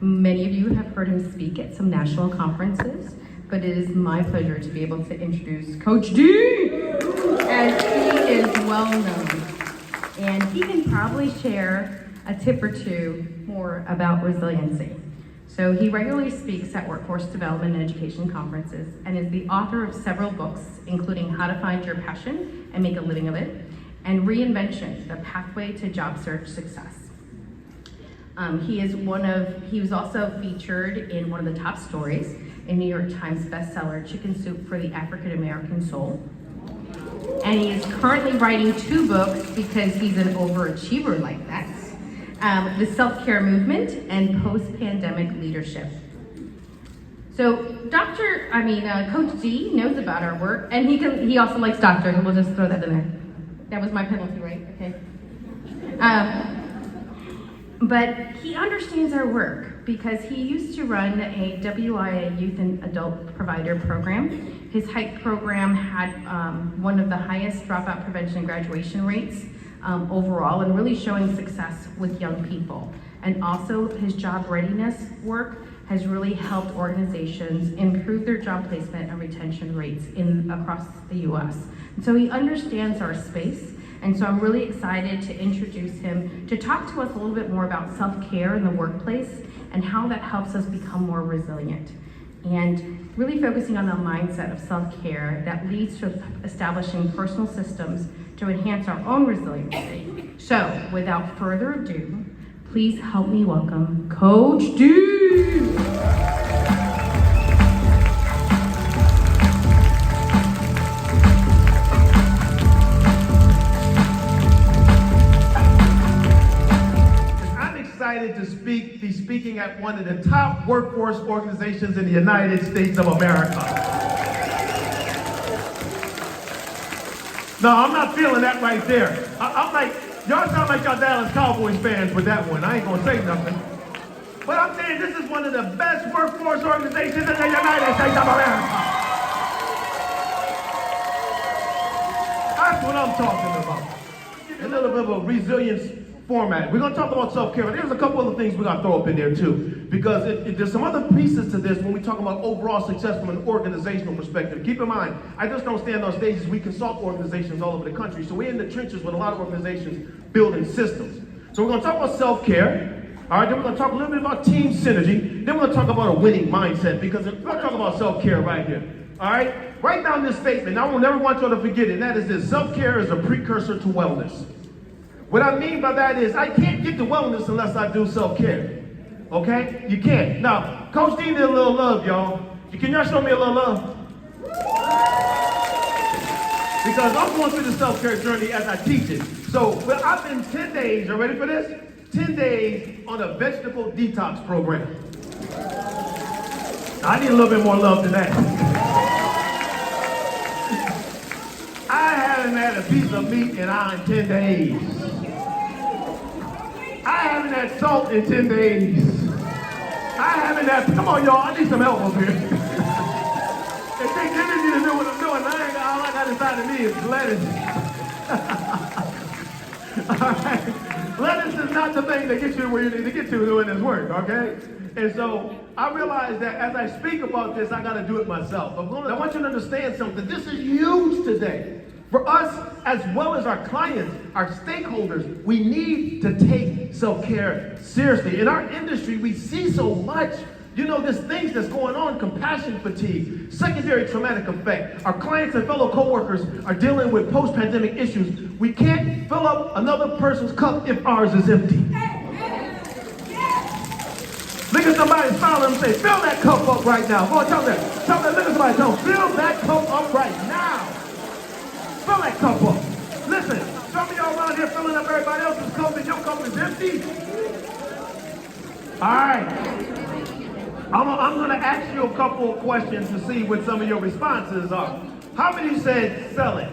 Many of you have heard him speak at some national conferences, but it is my pleasure to be able to introduce Coach D, as he is well known. And he can probably share a tip or two more about resiliency. So he regularly speaks at workforce development and education conferences and is the author of several books, including How to Find Your Passion and Make a Living of It, and Reinvention, the Pathway to Job Search Success. He was also featured in one of the top stories in New York Times bestseller, Chicken Soup for the African American Soul. And he is currently writing 2 books because he's an overachiever like that. The Self-Care Movement and Post-Pandemic Leadership. So Coach D knows about our work, and he also likes doctor, and we'll just throw that in there. That was my penalty, right? Okay. But he understands our work because he used to run a WIA youth and adult provider program. His HIKE program had one of the highest dropout prevention and graduation rates overall, and really showing success with young people. And also his job readiness work has really helped organizations improve their job placement and retention rates across the US. And so he understands our space, and so I'm really excited to introduce him to talk to us a little bit more about self-care in the workplace and how that helps us become more resilient. And really focusing on the mindset of self-care that leads to establishing personal systems to enhance our own resiliency. So, without further ado, please help me welcome Coach D. I'm excited to be speaking at one of the top workforce organizations in the United States of America. No, I'm not feeling that right there. I'm like, y'all sound like y'all Dallas Cowboys fans with that one. I ain't gonna say nothing. But I'm saying this is one of the best workforce organizations in the United States of America. That's what I'm talking about. A little bit of a resilience format. We're gonna talk about self-care. There's a couple other things we're gonna throw up in there too, because there's some other pieces to this when we talk about overall success from an organizational perspective. Keep in mind, I just don't stand on stages. We consult organizations all over the country, so we're in the trenches with a lot of organizations building systems. So we're gonna talk about self-care. All right, then we're gonna talk a little bit about team synergy. Then we're gonna talk about a winning mindset, because we're gonna talk about self-care right here. All right, write down this statement. I will never want y'all to forget it, and that is this: self-care is a precursor to wellness. What I mean by that is I can't get to wellness unless I do self-care. Okay? You can't. Now, Coach D did a little love, y'all. Can y'all show me a little love? Because I'm going through the self-care journey as I teach it. So, I've been 10 days, you ready for this? 10 days on a vegetable detox program. I need a little bit more love than that. I haven't had a piece of meat in 10 days. I haven't had salt in 10 days. I haven't had, come on y'all, I need some help over here. It takes energy to do what I'm doing. All I got inside of me is lettuce. All right. Lettuce is not the thing that gets you where you need to get to doing this work, okay? And so I realized that as I speak about this, I got to do it myself. I want you to understand something. This is huge today. For us, as well as our clients, our stakeholders, we need to take self-care seriously. In our industry, we see so much, there's things that's going on: compassion fatigue, secondary traumatic effect. Our clients and fellow coworkers are dealing with post-pandemic issues. We can't fill up another person's cup if ours is empty. Look at somebody, smile and say, fill that cup up right now. Go on, tell them that. Look at somebody, tell them, fill that cup up right now. Fill that cup up. Listen, some of y'all around here filling up everybody else's cup and your cup is empty. All right. I'm going to ask you a couple of questions to see what some of your responses are. How many said sell it?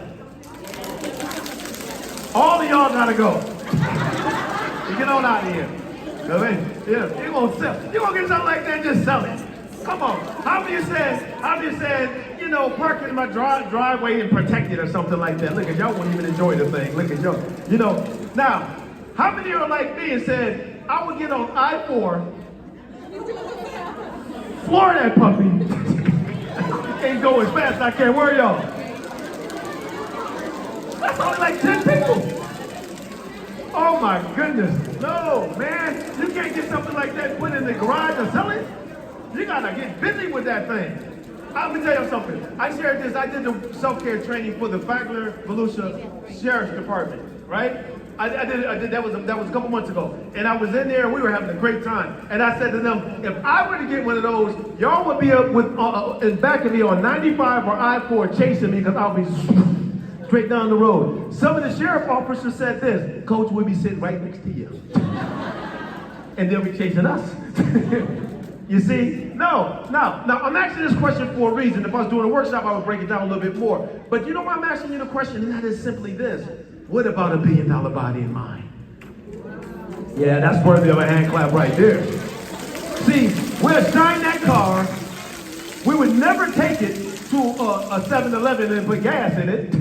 All of y'all got to go. You get on out of here. Yeah, you're going to sell. You're going to get something like that, just sell it. Come on. How many said, park in my driveway and protect it or something like that? Look at y'all won't even enjoy the thing. Look at y'all. Now, how many are like me and said, I would get on I-4 Floor that puppy. Ain't go as fast as I can. Where are y'all? That's only like 10 people. Oh my goodness. No, man. You can't get something like that put in the garage and sell it. You gotta get busy with that thing. Let me tell you something. I shared this. I did the self-care training for the Flagler-Volusia Sheriff's Department, right? I did that was a couple months ago. And I was in there and we were having a great time. And I said to them, if I were to get one of those, y'all would be up with in back of me on 95 or I-4 chasing me because I'll be straight down the road. Some of the sheriff officers said this, Coach, we'll be sitting right next to you. And they'll be chasing us. You see? No. Now, I'm asking this question for a reason. If I was doing a workshop, I would break it down a little bit more. But you know why I'm asking you the question? And that is simply this. What about $1 billion body and mind? Yeah, that's worthy of a hand clap right there. See, we'll shine that car. We would never take it to a 7-Eleven and put gas in it.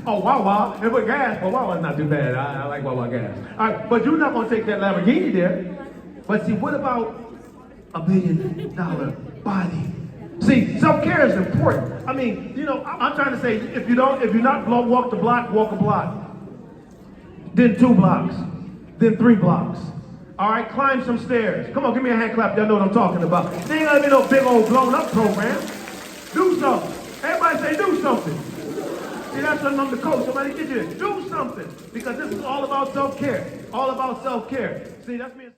Oh, Wawa, and put gas. Well, Wawa's not too bad. I like Wawa gas. All right, but you're not going to take that Lamborghini there. But see, what about $1 billion body? See, self-care is important. I mean, you know, I'm trying to say, if you're not walk the block, walk a block. Then 2 blocks. Then 3 blocks. All right, climb some stairs. Come on, give me a hand clap. Y'all know what I'm talking about. There ain't gonna be no big old blown up program. Do something. Everybody say do something. See, that's what I'm the coach. Somebody get you. Do something. Because this is all about self-care. All about self-care. See, that's me.